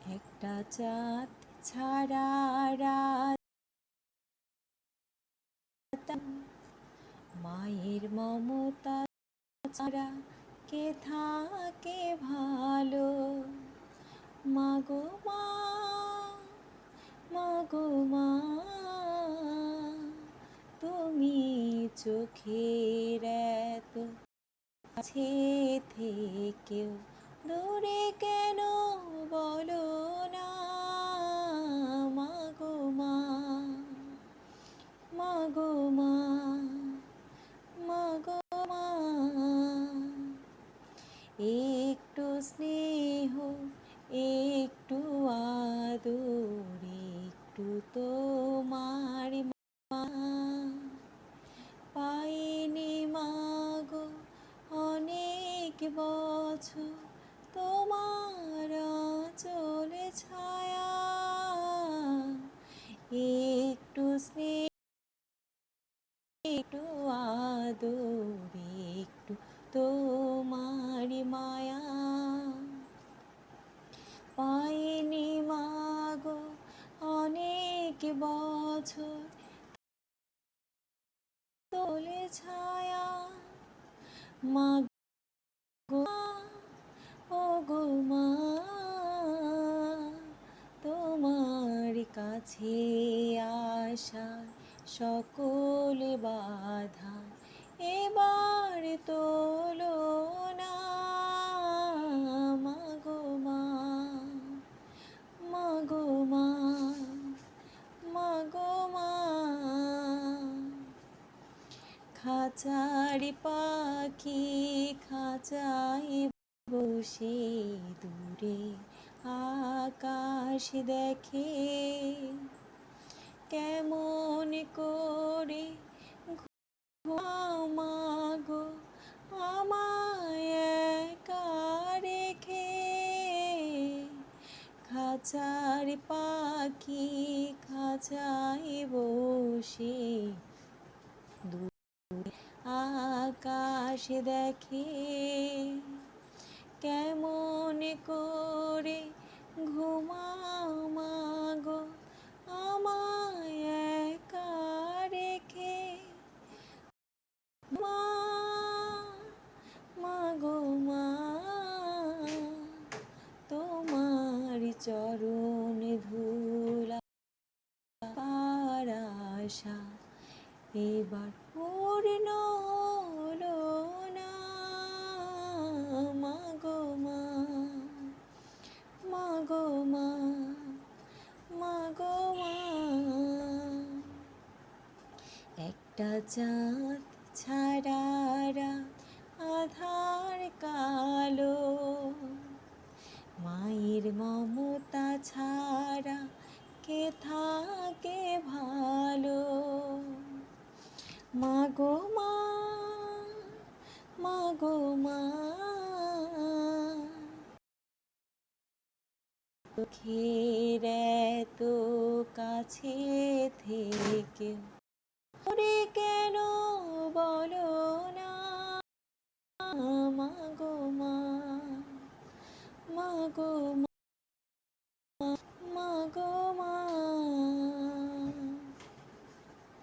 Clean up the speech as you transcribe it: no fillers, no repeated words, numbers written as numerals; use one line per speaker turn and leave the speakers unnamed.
একটা চাঁদ ছাড়া রাত, মায়ের মমতা ছাড়া কে থাকে ভালো। মাগো মা, মাগো মা, তুমি চোখের এত কাছে থেকেও দূরে কেন বলো না। মাগো মা, মাগো মা, মাগো মা, একটু স্নেহ, একটু আদর, একটু তোমার মা পাইনি মাগো অনেক বছর, তোমার চলে ছায়া। একটু স্নেহ, একটু আদর, একটু তোমার মায়া পাইনি মাগো অনেক বছর, তোলে ছায়া। মাগো ও গো মা, তোমার কাছে আসা সকল বাধা এবার তোলো না। মাগো মা, মাগো মা, মাগো মা, খাঁচার পাখি খাঁচায় বসে দূরে আকাশ দেখে, কেমন করে ঘুমাও মাগো আমায় একা রেখে। খাঁচার পাখি খাঁচায় বসে আকাশ দেখে, কেমন করে ঘুমাও মাগো আমায় একা রেখে। মা, মাগো মা, তোমার চরণ ধুলা পাওয়ার আশা এবার পূর্ণ হলো না। মাগো মা, মাগো মা, মাগো মা, একটা চাঁদ ছাড়া রাত আধার কালো, মায়ের মমতা ছাড়া কে থাকে ভালো। মাগো মা, মাগো মা, চোখের এত কাছে থেকে